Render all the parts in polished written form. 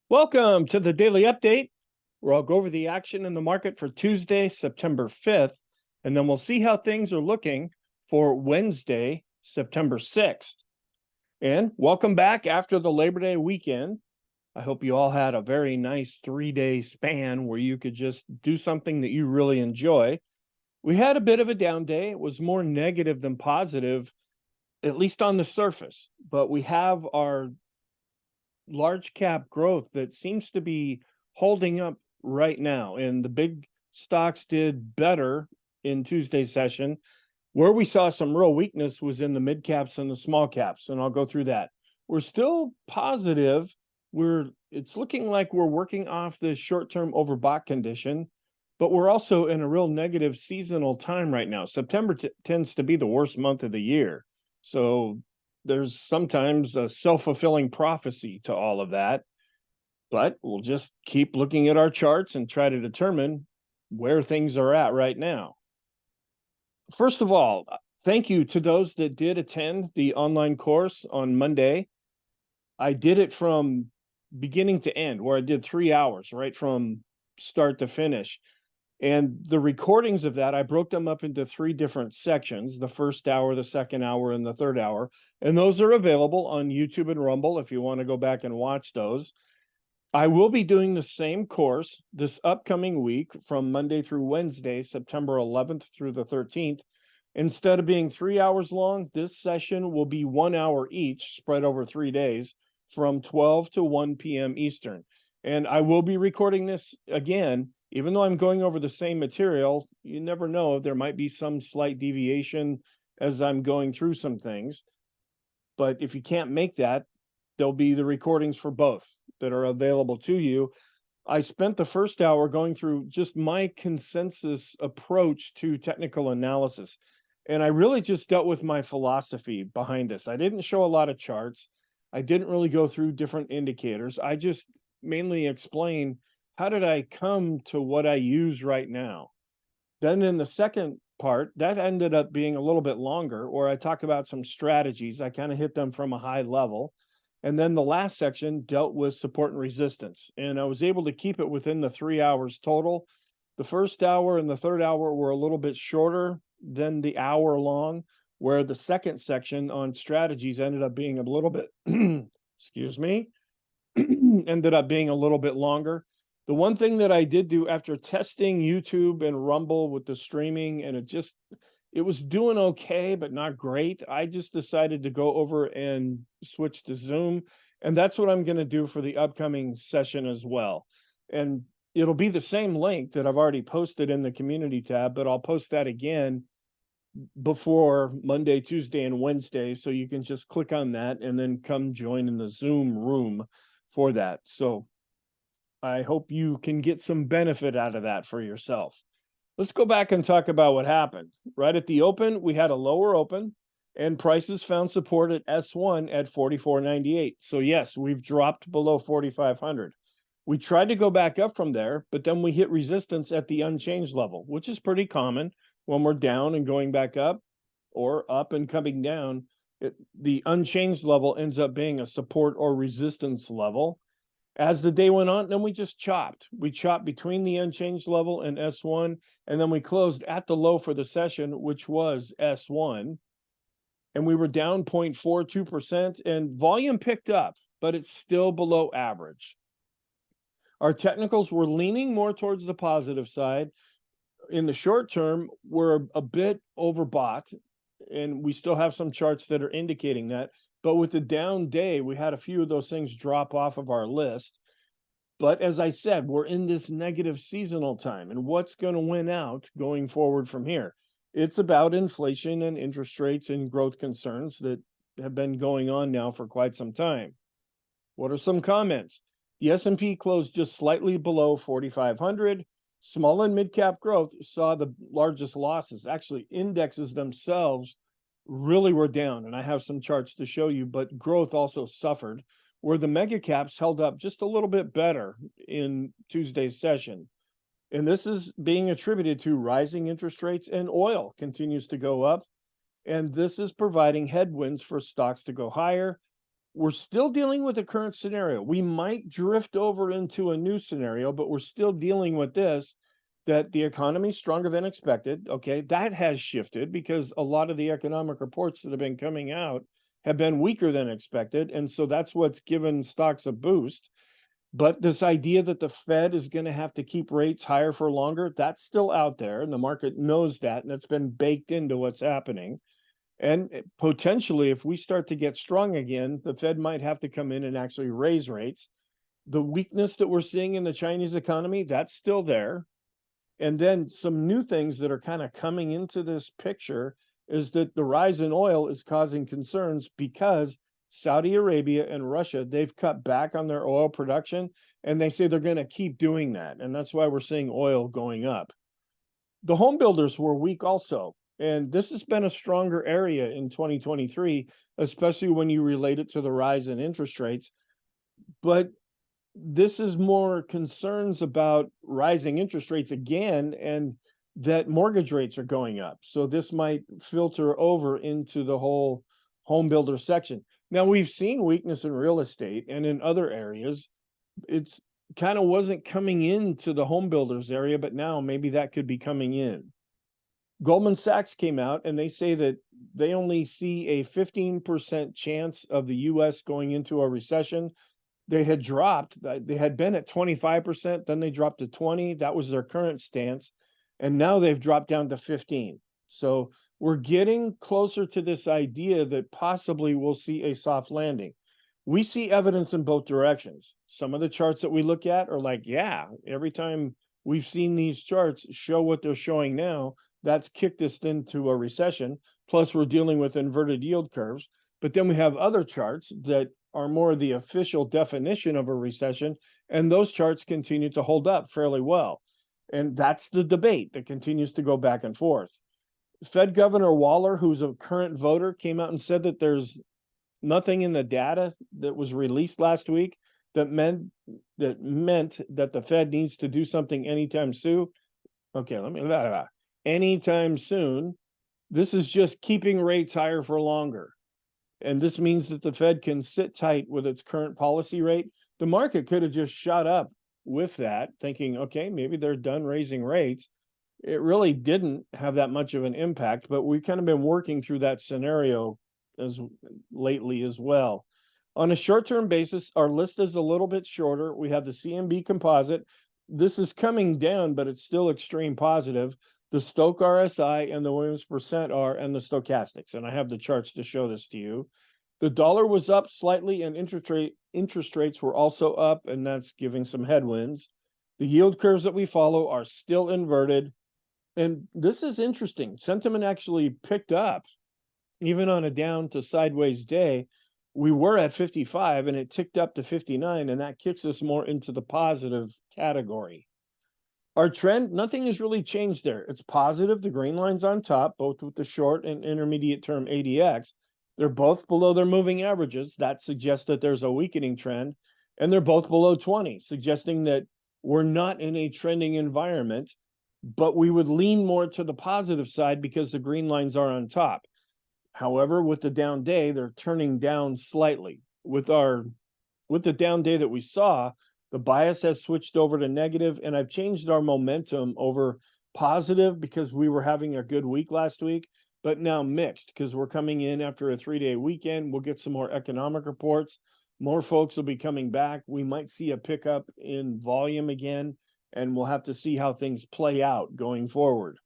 Welcome to the daily update, where I'll go over the action in the market for Tuesday, September 5th, and then we'll see how things are looking for Wednesday, September 6th. And welcome back after the Labor Day weekend. I hope you all had a very nice 3-day span where you could just do something that you really enjoy. We had a bit of a down day. It was more negative than positive, at least on the surface, but we have our large cap growth that seems to be holding up right now. And the big stocks did better in Tuesday's session. Where we saw some real weakness was in the mid caps and the small caps, and I'll go through that. We're still positive. It's looking like we're working off this short-term overbought condition, but we're also in a real negative seasonal time right now. September tends to be the worst month of the year. So there's sometimes a self-fulfilling prophecy to all of that, but we'll just keep looking at our charts and try to determine where things are at right now. First of all, thank you to those that did attend the online course on Monday. I did it from beginning to end, where I did 3 hours, right from start to finish. And the recordings of that, I broke them up into 3 different sections: the first hour, the second hour, and the third hour. And those are available on YouTube and Rumble if you want to go back and watch those. I will be doing the same course this upcoming week from Monday through Wednesday, September 11th through the 13th. Instead of being 3 hours long, this session will be 1 hour each, spread over 3 days from 12 to 1 p.m. Eastern. And I will be recording this again. Even though I'm going over the same material, you never know, there might be some slight deviation as I'm going through some things. But if you can't make that, there'll be the recordings for both that are available to you. I spent the first hour going through just my consensus approach to technical analysis. And I really just dealt with my philosophy behind this. I didn't show a lot of charts. I didn't really go through different indicators. I just mainly explained, how did I come to what I use right now? Then in the second part, that ended up being a little bit longer, where I talk about some strategies. I kind of hit them from a high level. And then the last section dealt with support and resistance. And I was able to keep it within the 3 hours total. The first hour and the third hour were a little bit shorter than the hour long, where the second section on strategies ended up being a little bit, excuse me, ended up being a little bit longer. The one thing that I did do after testing YouTube and Rumble with the streaming, and it was doing okay, but not great, I just decided to go over and switch to Zoom. And that's what I'm going to do for the upcoming session as well. And it'll be the same link that I've already posted in the community tab, but I'll post that again before Monday, Tuesday, and Wednesday. So you can just click on that and then come join in the Zoom room for that. So I hope you can get some benefit out of that for yourself. Let's go back and talk about what happened. Right at the open, we had a lower open, and prices found support at S1 at 44.98. So yes, we've dropped below 4,500. We tried to go back up from there, but then we hit resistance at the unchanged level, which is pretty common when we're down and going back up, or up and coming down. The unchanged level ends up being a support or resistance level. As the day went on, then we just chopped. We chopped between the unchanged level and S1, and then we closed at the low for the session, which was S1. And we were down 0.42%, and volume picked up, but it's still below average. Our technicals were leaning more towards the positive side. In the short term, we're a bit overbought, and we still have some charts that are indicating that. But with the down day, we had a few of those things drop off of our list. But as I said, we're in this negative seasonal time. And what's going to win out going forward from here? It's about inflation and interest rates and growth concerns that have been going on now for quite some time. What are some comments? The S&P closed just slightly below 4,500. Small and mid-cap growth saw the largest losses. Actually, indexes themselves really were down, and I have some charts to show you, but growth also suffered, where the mega caps held up just a little bit better in Tuesday's session. And this is being attributed to rising interest rates, and oil continues to go up. And this is providing headwinds for stocks to go higher. we're still dealing with the current scenario. We might drift over into a new scenario, but we're still dealing with this, that the economy is stronger than expected. Okay, that has shifted because a lot of the economic reports that have been coming out have been weaker than expected. And so that's what's given stocks a boost. But this idea that the Fed is going to have to keep rates higher for longer, that's still out there. And the market knows that. And it's been baked into what's happening. And potentially, if we start to get strong again, the Fed might have to come in and actually raise rates. The weakness that we're seeing in the Chinese economy, that's still there. And then some new things that are kind of coming into this picture is that the rise in oil is causing concerns because Saudi Arabia and Russia, they've cut back on their oil production, and they say they're going to keep doing that. And that's why we're seeing oil going up. The home builders were weak also. And this has been a stronger area in 2023, especially when you relate it to the rise in interest rates. But this is more concerns about rising interest rates again, and that mortgage rates are going up. So this might filter over into the whole home builder section. Now, we've seen weakness in real estate and in other areas. It's kind of wasn't coming into the home builders area, but now maybe that could be coming in. Goldman Sachs came out and they say that they only see a 15% chance of the US going into a recession. They had dropped, they had been at 25%, then they dropped to 20. That was their current stance. And now they've dropped down to 15. So we're getting closer to this idea that possibly we'll see a soft landing. We see evidence in both directions. Some of the charts that we look at are like, yeah, every time we've seen these charts show what they're showing now, that's kicked us into a recession. Plus, we're dealing with inverted yield curves. But then we have other charts that are more the official definition of a recession, and those charts continue to hold up fairly well. And that's the debate that continues to go back and forth. Fed Governor Waller, who's a current voter, came out and said that there's nothing in the data that was released last week that meant that the Fed needs to do something anytime soon. Okay, anytime soon. This is just keeping rates higher for longer. And this means that the Fed can sit tight with its current policy rate. The market could have just shot up with that, thinking, okay, maybe they're done raising rates. It really didn't have that much of an impact, but we've kind of been working through that scenario as lately as well. On a short-term basis, our list is a little bit shorter. We have the CMB composite. This is coming down, but it's still extreme positive. The Stochh RSI and the Williams percent are, and the stochastics. And I have the charts to show this to you. The dollar was up slightly, and interest rates were also up, and that's giving some headwinds. The yield curves that we follow are still inverted. And this is interesting. Sentiment actually picked up, even on a down to sideways day. We were at 55 and it ticked up to 59, and that kicks us more into the positive category. Our trend, nothing has really changed there. It's positive. The green line's on top, both with the short and intermediate term ADX. They're both below their moving averages. That suggests that there's a weakening trend. And they're both below 20, suggesting that we're not in a trending environment, but we would lean more to the positive side because the green lines are on top. However, with the down day, they're turning down slightly. With the down day that we saw, the bias has switched over to negative, and I've changed our momentum over positive because we were having a good week last week, but now mixed because we're coming in after a 3-day weekend. We'll get some more economic reports. More folks will be coming back. We might see a pickup in volume again, and we'll have to see how things play out going forward.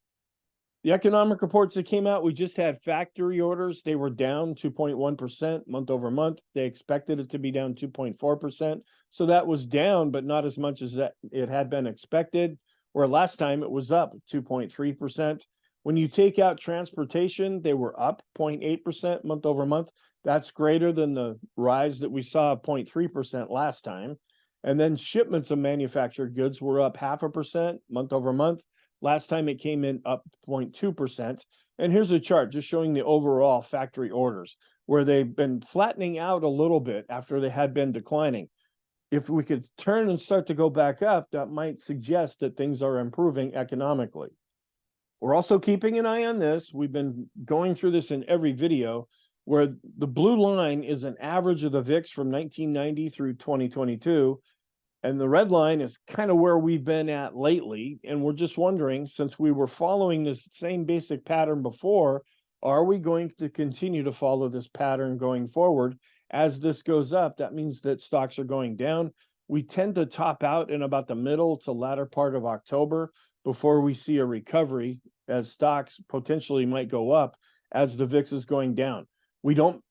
The economic reports that came out, we just had factory orders. They were down 2.1% month over month. They expected it to be down 2.4%. So that was down, but not as much as that it had been expected, where last time it was up 2.3%. When you take out transportation, they were up 0.8% month over month. That's greater than the rise that we saw of 0.3% last time. And then shipments of manufactured goods were up 0.5% month over month. Last time it came in up 0.2%. And here's a chart just showing the overall factory orders, where they've been flattening out a little bit after they had been declining. If we could turn and start to go back up, that might suggest that things are improving economically. We're also keeping an eye on this. We've been going through this in every video. where the blue line is an average of the VIX from 1990 through 2022. And the red line is kind of where we've been at lately. And we're just wondering, since we were following this same basic pattern before, are we going to continue to follow this pattern going forward? As this goes up, that means that stocks are going down. We tend to top out in about the middle to latter part of October before we see a recovery, as stocks potentially might go up as the VIX is going down. We don't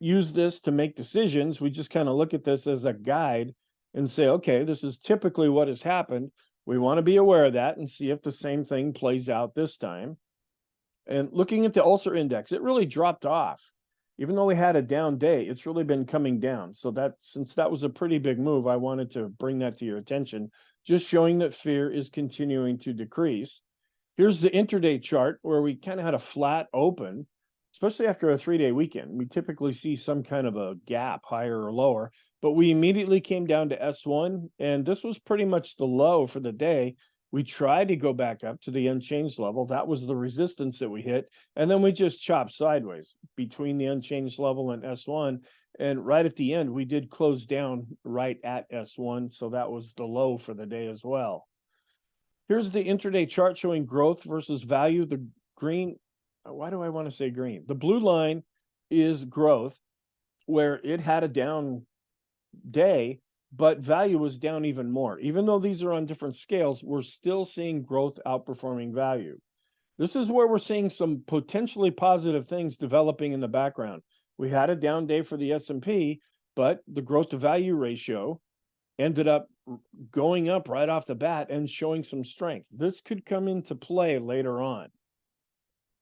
use this to make decisions. We just kind of look at this as a guide and say, okay, this is typically what has happened. We want to be aware of that and see if the same thing plays out this time. And looking at the Ulcer Index, it really dropped off. Even though we had a down day, it's really been coming down. So that, since that was a pretty big move, I wanted to bring that to your attention, just showing that fear is continuing to decrease. Here's the intraday chart where we kind of had a flat open, especially after a 3-day weekend. We typically see some kind of a gap, higher or lower, but we immediately came down to S1, and this was pretty much the low for the day. We tried to go back up to the unchanged level. That was the resistance that we hit, and then we just chopped sideways between the unchanged level and S1, and right at the end, we did close down right at S1, so that was the low for the day as well. Here's the intraday chart showing growth versus value. The green, why do I want to say green? The blue line is growth, where it had a down day, but value was down even more. Even though these are on different scales, we're still seeing growth outperforming value. This is where we're seeing some potentially positive things developing in the background. We had a down day for the S&P, but the growth to value ratio ended up going up right off the bat and showing some strength. This could come into play later on.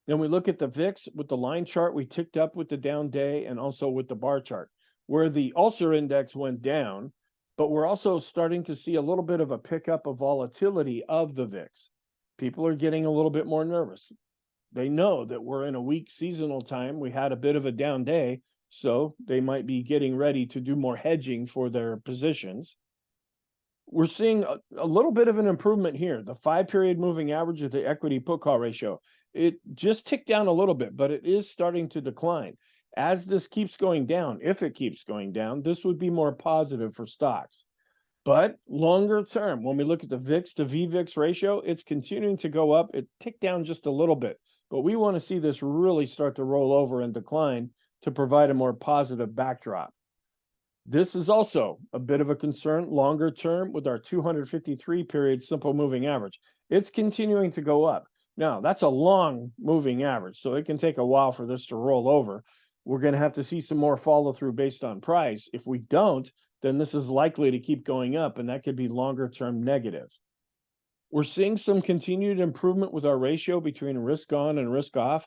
Then we look at the VIX with the line chart. We ticked up with the down day and also with the bar chart, where the Ulcer Index went down, but we're also starting to see a little bit of a pickup of volatility of the VIX. People are getting a little bit more nervous. They know that we're in a weak seasonal time. We had a bit of a down day, so they might be getting ready to do more hedging for their positions. We're seeing a little bit of an improvement here. The 5-period moving average of the equity put call ratio, it just ticked down a little bit, but it is starting to decline. As this keeps going down, if it keeps going down, this would be more positive for stocks. But longer term, when we look at the VIX to VVIX ratio, it's continuing to go up. It ticked down just a little bit, but we want to see this really start to roll over and decline to provide a more positive backdrop. This is also a bit of a concern longer term with our 253-period simple moving average. It's continuing to go up. Now, that's a long moving average, so it can take a while for this to roll over. We're going to have to see some more follow through based on price. If we don't, then this is likely to keep going up, and that could be longer term negative. We're seeing some continued improvement with our ratio between risk on and risk off.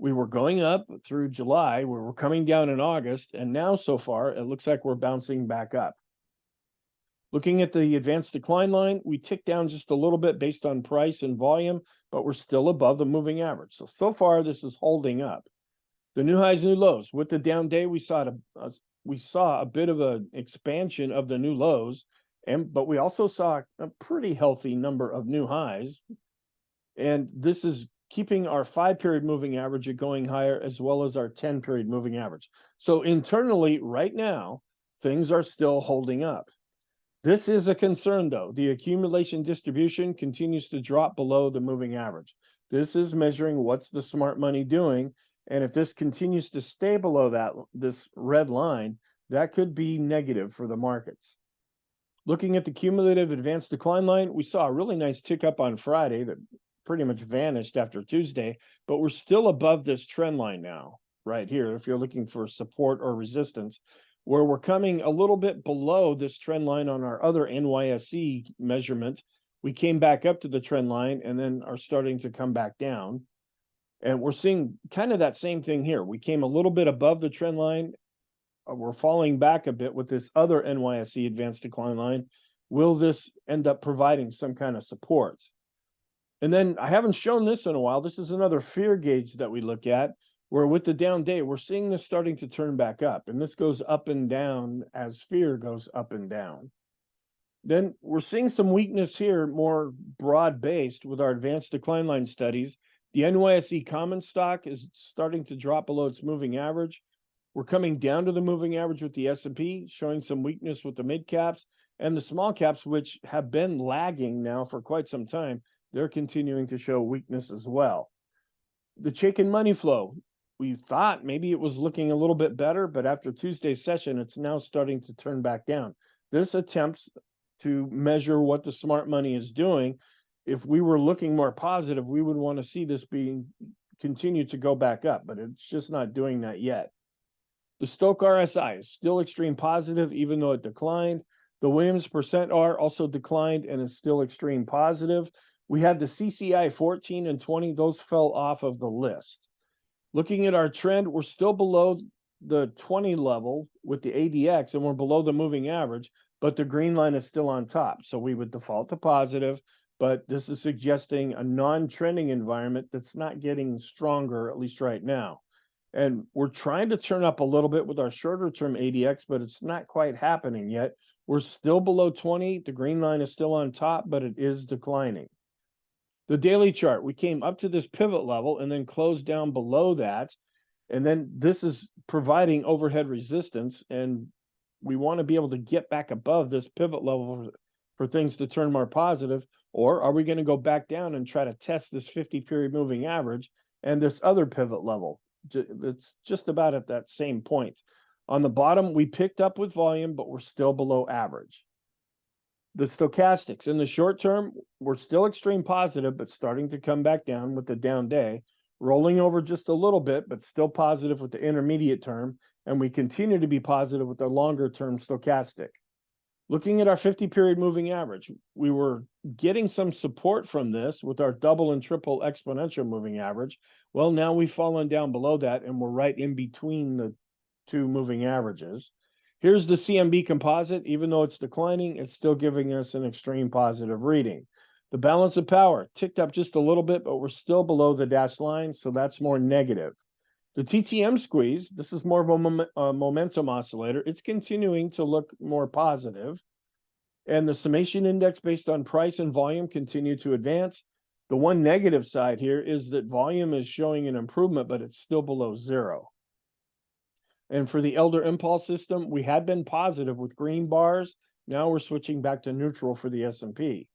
We were going up through July, we were coming down in August, and now so far it looks like we're bouncing back up. Looking at the advanced decline line, we ticked down just a little bit based on price and volume, but we're still above the moving average. So far this is holding up. The new highs, new lows. With the down day, we saw a bit of an expansion of the new lows, but we also saw a pretty healthy number of new highs. And this is keeping our 5-period moving average going higher, as well as our 10-period moving average. So internally, right now, things are still holding up. This is a concern, though. The accumulation distribution continues to drop below the moving average. This is measuring what's the smart money doing. And if this continues to stay below this red line, that could be negative for the markets. Looking at the cumulative advanced decline line, we saw a really nice tick up on Friday that pretty much vanished after Tuesday, but we're still above this trend line now, right here, if you're looking for support or resistance, where we're coming a little bit below this trend line on our other NYSE measurement. We came back up to the trend line and then are starting to come back down. And we're seeing kind of that same thing here. We came a little bit above the trend line. We're falling back a bit with this other NYSE advanced decline line. Will this end up providing some kind of support? And then I haven't shown this in a while. This is another fear gauge that we look at, where with the down day, we're seeing this starting to turn back up. And this goes up and down as fear goes up and down. Then we're seeing some weakness here, more broad-based with our advanced decline line studies. The NYSE common stock is starting to drop below its moving average. We're coming down to the moving average with the S&P, showing some weakness with the mid caps and the small caps, which have been lagging now for quite some time. They're continuing to show weakness as well. The Chaikin money flow, we thought maybe it was looking a little bit better, but after Tuesday's session, it's now starting to turn back down. This attempts to measure what the smart money is doing. If we were looking more positive, we would want to see this being continue to go back up, but it's just not doing that yet. The Stochk RSI is still extreme positive, even though it declined. The Williams percent R also declined and is still extreme positive. We had the CCI 14 and 20. Those fell off of the list. Looking at our trend, we're still below the 20 level with the ADX, and we're below the moving average, but the green line is still on top. So we would default to positive, but this is suggesting a non-trending environment that's not getting stronger, at least right now. And we're trying to turn up a little bit with our shorter term ADX, but it's not quite happening yet. We're still below 20. The green line is still on top, but it is declining. The daily chart, we came up to this pivot level and then closed down below that. And then this is providing overhead resistance. And we want to be able to get back above this pivot level for things to turn more positive. Or are we going to go back down and try to test this 50-period moving average and this other pivot level? It's just about at that same point. On the bottom, we picked up with volume, but we're still below average. The stochastics in the short term, we're still extreme positive, but starting to come back down with the down day, rolling over just a little bit, but still positive with the intermediate term. And we continue to be positive with the longer term stochastic. Looking at our 50-period moving average, we were getting some support from this with our double and triple exponential moving average. Well, now we've fallen down below that, and we're right in between the two moving averages. Here's the CMB composite. Even though it's declining, it's still giving us an extreme positive reading. The balance of power ticked up just a little bit, but we're still below the dashed line, so that's more negative. The TTM squeeze, this is more of a momentum oscillator. It's continuing to look more positive. And the summation index based on price and volume continue to advance. The one negative side here is that volume is showing an improvement, but it's still below zero. And for the Elder Impulse system, we had been positive with green bars. Now we're switching back to neutral for the S&P.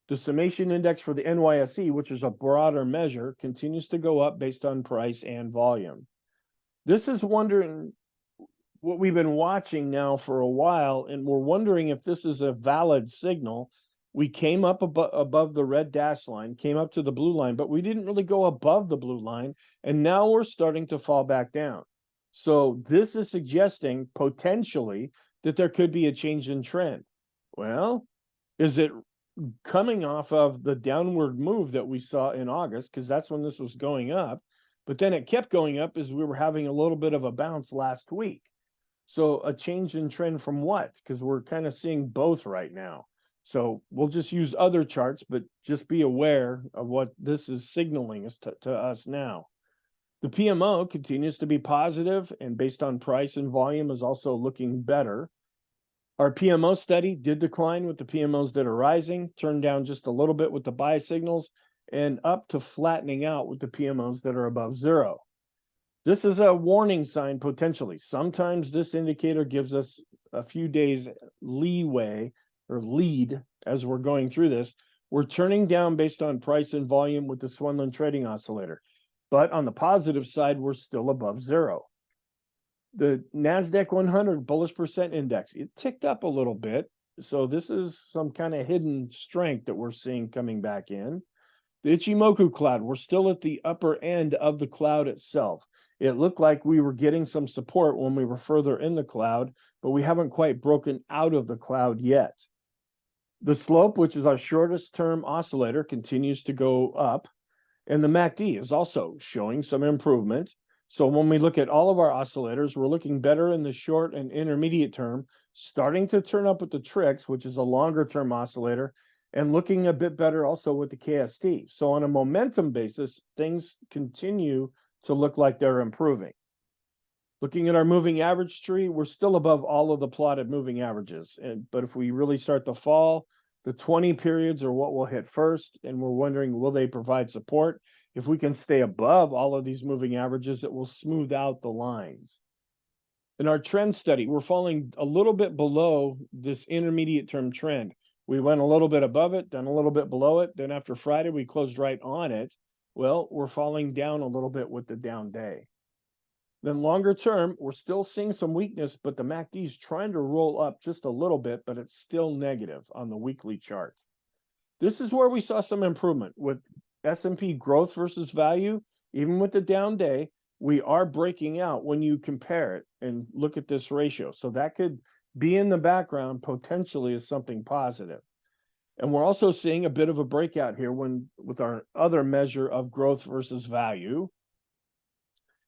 The summation index for the NYSE, which is a broader measure, continues to go up based on price and volume. This is wondering what we've been watching now for a while, and we're wondering if this is a valid signal. We came up above the red dash line, came up to the blue line, but we didn't really go above the blue line, and now we're starting to fall back down. So this is suggesting potentially that there could be a change in trend. Well, is it coming off of the downward move that we saw in August, because that's when this was going up, but then it kept going up as we were having a little bit of a bounce last week. So a change in trend from what? Because we're kind of seeing both right now. So we'll just use other charts, but just be aware of what this is signaling to us now. The PMO continues to be positive, and based on price and volume is also looking better. Our PMO study did decline with the PMOs that are rising, turned down just a little bit with the buy signals, and up to flattening out with the PMOs that are above zero. This is a warning sign potentially. Sometimes this indicator gives us a few days leeway or lead as we're going through this. We're turning down based on price and volume with the Swenlin trading oscillator. But on the positive side, we're still above zero. The NASDAQ 100 bullish percent index, it ticked up a little bit. So this is some kind of hidden strength that we're seeing coming back in. The Ichimoku cloud, we're still at the upper end of the cloud itself. It looked like we were getting some support when we were further in the cloud, but we haven't quite broken out of the cloud yet. The slope, which is our shortest term oscillator, continues to go up. And the MACD is also showing some improvement. So when we look at all of our oscillators, we're looking better in the short and intermediate term, starting to turn up with the TRIX, which is a longer term oscillator, and looking a bit better also with the KST. So on a momentum basis, things continue to look like they're improving. Looking at our moving average tree, we're still above all of the plotted moving averages. But if we really start to fall, the 20 periods are what we'll hit first, and we're wondering, will they provide support? If we can stay above all of these moving averages, it will smooth out the lines. In our trend study, we're falling a little bit below this intermediate term trend. We went a little bit above it, then a little bit below it. Then after Friday, we closed right on it. Well, we're falling down a little bit with the down day. Then longer term, we're still seeing some weakness, but the MACD is trying to roll up just a little bit, but it's still negative on the weekly chart. This is where we saw some improvement with S&P growth versus value. Even with the down day, we are breaking out when you compare it and look at this ratio. So that could be in the background potentially as something positive. And we're also seeing a bit of a breakout here with our other measure of growth versus value.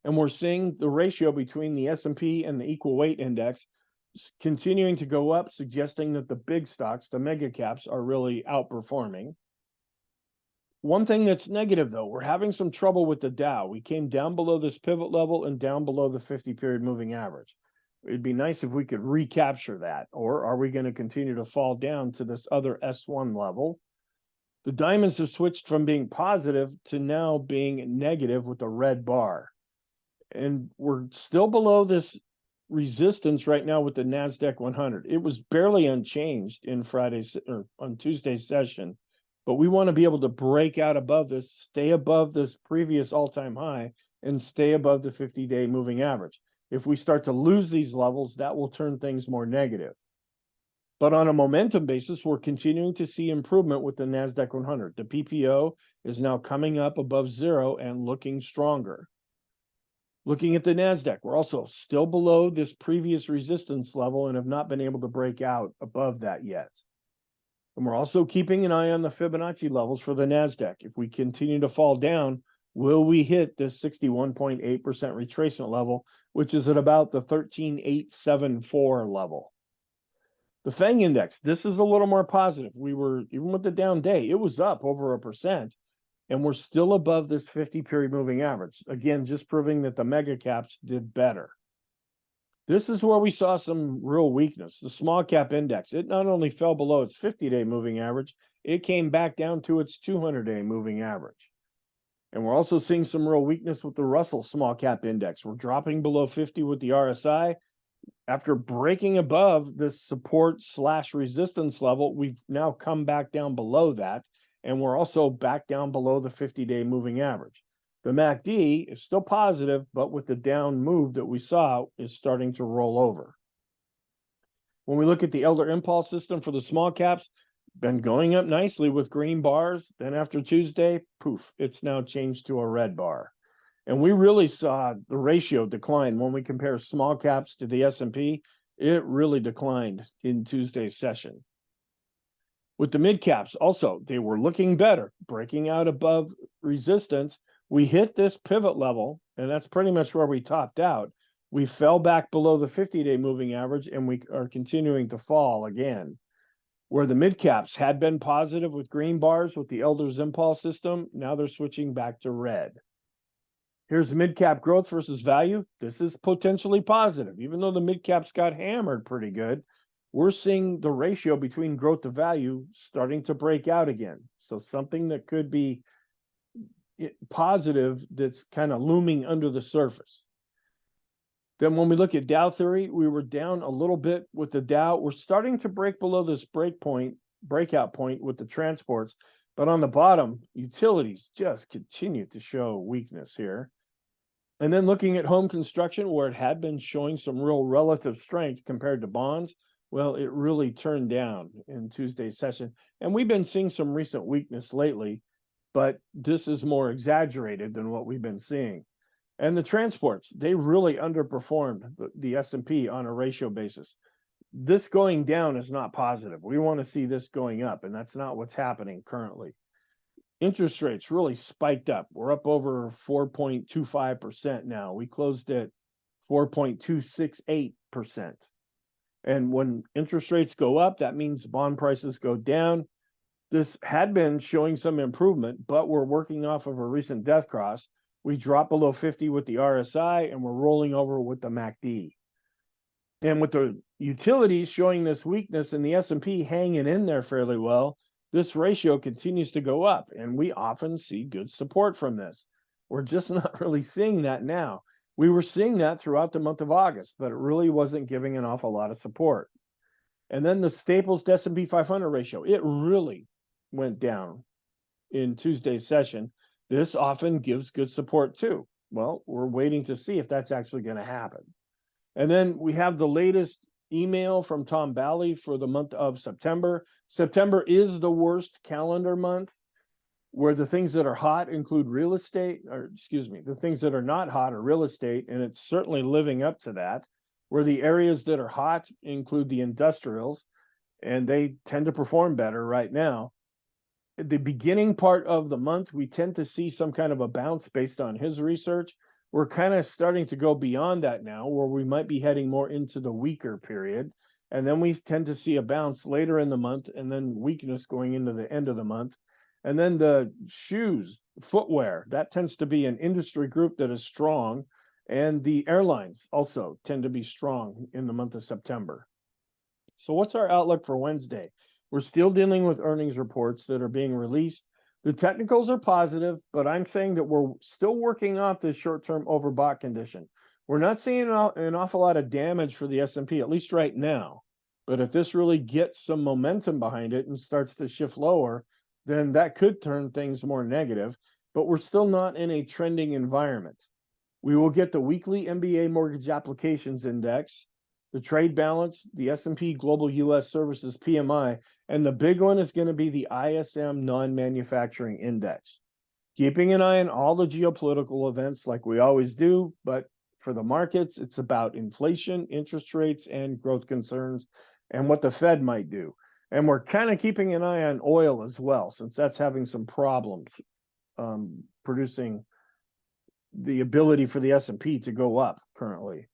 And we're seeing the ratio between the S&P and the equal weight index continuing to go up, suggesting that the big stocks, the mega caps, are really outperforming. One thing that's negative, though, we're having some trouble with the Dow. We came down below this pivot level and down below the 50-period moving average. It'd be nice if we could recapture that. Or are we going to continue to fall down to this other S1 level? The diamonds have switched from being positive to now being negative with a red bar. And we're still below this resistance right now with the NASDAQ 100. It was barely unchanged in Friday's or on Tuesday's session. But we want to be able to break out above this, stay above this previous all-time high, and stay above the 50-day moving average. If we start to lose these levels, that will turn things more negative. But on a momentum basis, we're continuing to see improvement with the NASDAQ 100. The PPO is now coming up above zero and looking stronger. Looking at the NASDAQ, we're also still below this previous resistance level and have not been able to break out above that yet. And we're also keeping an eye on the Fibonacci levels for the NASDAQ. If we continue to fall down, will we hit this 61.8% retracement level, which is at about the 13,874 level? The FANG index, this is a little more positive. We were, even with the down day, it was up over 1%, and we're still above this 50-period moving average. Again, just proving that the mega caps did better. This is where we saw some real weakness. The small cap index, it not only fell below its 50-day moving average, it came back down to its 200-day moving average. And we're also seeing some real weakness with the Russell small cap index. We're dropping below 50 with the RSI. After breaking above this support/resistance level, we've now come back down below that, and we're also back down below the 50-day moving average. The MACD is still positive, but with the down move that we saw, is starting to roll over. When we look at the Elder Impulse system for the small caps, been going up nicely with green bars. Then after Tuesday, poof, it's now changed to a red bar. And we really saw the ratio decline when we compare small caps to the S&P. It really declined in Tuesday's session. With the mid caps, also, they were looking better, breaking out above resistance. We hit this pivot level, and that's pretty much where we topped out. We fell back below the 50-day moving average, and we are continuing to fall again. Where the mid caps had been positive with green bars with the Elder's Impulse system, now they're switching back to red. Here's mid cap growth versus value. This is potentially positive. Even though the mid caps got hammered pretty good, we're seeing the ratio between growth to value starting to break out again. So something that could be positive that's kind of looming under the surface. Then when we look at Dow theory, we were down a little bit with the Dow. We're starting to break below this breakout point with the transports. But on the bottom, utilities just continue to show weakness here. And then looking at home construction, where it had been showing some real relative strength compared to bonds, well, it really turned down in Tuesday's session. And we've been seeing some recent weakness lately, but this is more exaggerated than what we've been seeing. And the transports, they really underperformed the S&P on a ratio basis. This going down is not positive. We want to see this going up, and that's not what's happening currently. Interest rates really spiked up. We're up over 4.25% now. We closed at 4.268%. And when interest rates go up, that means bond prices go down. This had been showing some improvement, but we're working off of a recent death cross. We dropped below 50 with the RSI, and we're rolling over with the MACD. And with the utilities showing this weakness and the S&P hanging in there fairly well, this ratio continues to go up, and we often see good support from this. We're just not really seeing that now. We were seeing that throughout the month of August, but it really wasn't giving an awful lot of support. And then the Staples to S&P 500 ratio, it really went down in Tuesday's session. This often gives good support too. Well, we're waiting to see if that's actually going to happen. And then we have the latest email from Tom Bowley for the month of September. September is the worst calendar month, where the things that are hot include real estate, or excuse me, the things that are not hot are real estate, and it's certainly living up to that. Where the areas that are hot include the industrials, and they tend to perform better right now. At the beginning part of the month, we tend to see some kind of a bounce based on his research. We're kind of starting to go beyond that now, where we might be heading more into the weaker period. And then we tend to see a bounce later in the month, and then weakness going into the end of the month. And then the shoes, footwear, that tends to be an industry group that is strong. And the airlines also tend to be strong in the month of September. So what's our outlook for Wednesday? We're still dealing with earnings reports that are being released. The technicals are positive, but I'm saying that we're still working off this short-term overbought condition. We're not seeing an awful lot of damage for the S&P, at least right now. But if this really gets some momentum behind it and starts to shift lower, then that could turn things more negative. But we're still not in a trending environment. We will get the weekly MBA mortgage applications index, the trade balance, the S&P Global U.S. Services PMI, and the big one is going to be the ISM non-manufacturing index. Keeping an eye on all the geopolitical events like we always do, but for the markets, it's about inflation, interest rates, and growth concerns, and what the Fed might do. And we're kind of keeping an eye on oil as well, since that's having some problems producing the ability for the S&P to go up currently.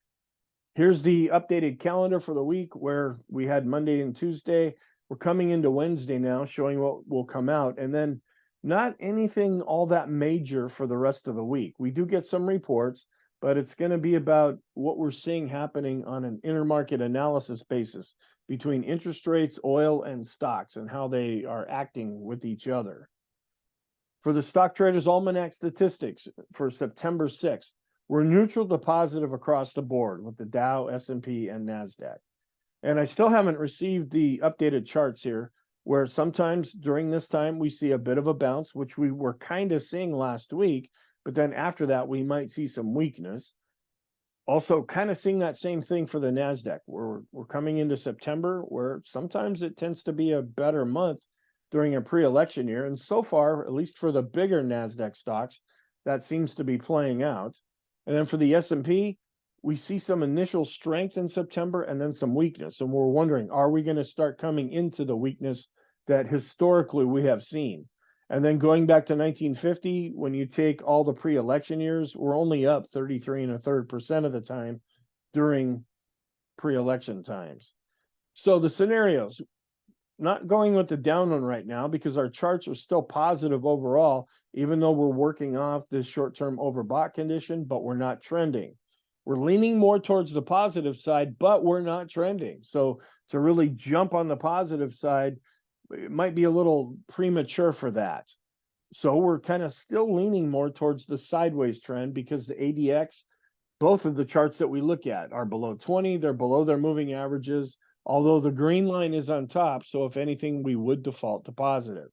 Here's the updated calendar for the week, where we had Monday and Tuesday. We're coming into Wednesday now, showing what will come out, and then not anything all that major for the rest of the week. We do get some reports, but it's going to be about what we're seeing happening on an intermarket analysis basis between interest rates, oil, and stocks, and how they are acting with each other. For the Stock Traders Almanac statistics for September 6th, we're neutral to positive across the board with the Dow, S&P, and NASDAQ. And I still haven't received the updated charts here, where sometimes during this time we see a bit of a bounce, which we were kind of seeing last week, but then after that we might see some weakness. Also kind of seeing that same thing for the NASDAQ, where we're coming into September, where sometimes it tends to be a better month during a pre-election year. And so far, at least for the bigger NASDAQ stocks, that seems to be playing out. And then for the S&P, we see some initial strength in September and then some weakness. And we're wondering, are we going to start coming into the weakness that historically we have seen? And then going back to 1950, when you take all the pre-election years, we're only up 33 1/3% of the time during pre-election times. So the scenarios, not going with the down one right now because our charts are still positive overall, even though we're working off this short-term overbought condition, but we're not trending. We're leaning more towards the positive side, but we're not trending. So to really jump on the positive side, it might be a little premature for that. So we're kind of still leaning more towards the sideways trend because the ADX, both of the charts that we look at are below 20. They're below their moving averages, although the green line is on top. So if anything, we would default to positive.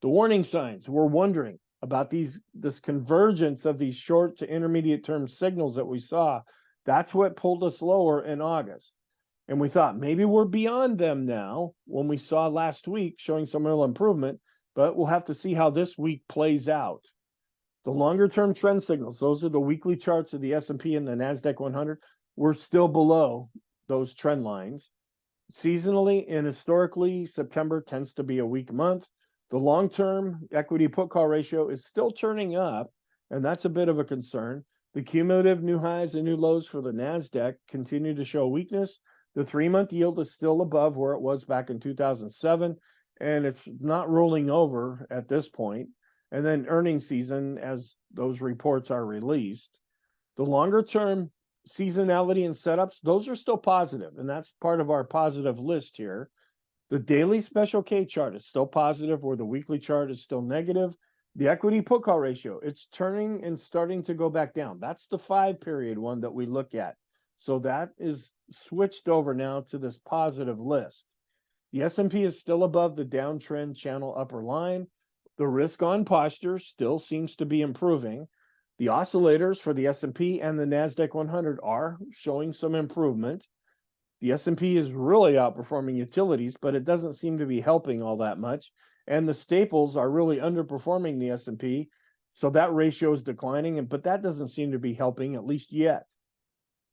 The warning signs, we're wondering about this convergence of these short to intermediate term signals that we saw. That's what pulled us lower in August. And we thought maybe we're beyond them now when we saw last week showing some real improvement, but we'll have to see how this week plays out. The longer term trend signals, those are the weekly charts of the S&P and the NASDAQ 100. We're still below those trend lines. Seasonally and historically, September tends to be a weak month. The long-term equity put call ratio is still turning up, and that's a bit of a concern. The cumulative new highs and new lows for the NASDAQ continue to show weakness. The 3-month yield is still above where it was back in 2007, and it's not rolling over at this point. And then earnings season, as those reports are released. The longer-term seasonality and setups, those are still positive, and that's part of our positive list here. The daily special K chart is still positive, where the weekly chart is still negative. The equity put call ratio, it's turning and starting to go back down. That's the 5-period one that we look at. So that is switched over now to this positive list. The S&P is still above the downtrend channel upper line. The risk on posture still seems to be improving. The oscillators for the S&P and the NASDAQ 100 are showing some improvement. The S&P is really outperforming utilities, but it doesn't seem to be helping all that much. And the staples are really underperforming the S&P, so that ratio is declining, but that doesn't seem to be helping, at least yet.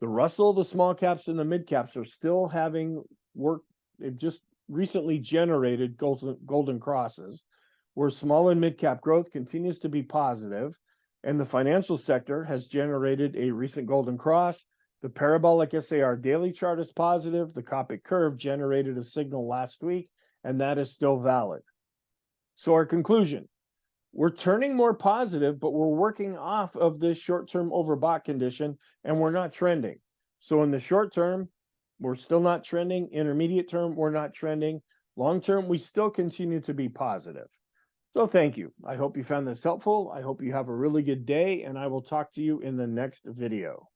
The Russell, the small caps, and the mid caps are still having work. They've just recently generated golden crosses, where small and mid cap growth continues to be positive, and the financial sector has generated a recent golden cross. The parabolic SAR daily chart is positive. The Copic curve generated a signal last week, and that is still valid. So our conclusion, we're turning more positive, but we're working off of this short-term overbought condition, and we're not trending. So in the short term, we're still not trending. Intermediate term, we're not trending. Long term, we still continue to be positive. So thank you. I hope you found this helpful. I hope you have a really good day, and I will talk to you in the next video.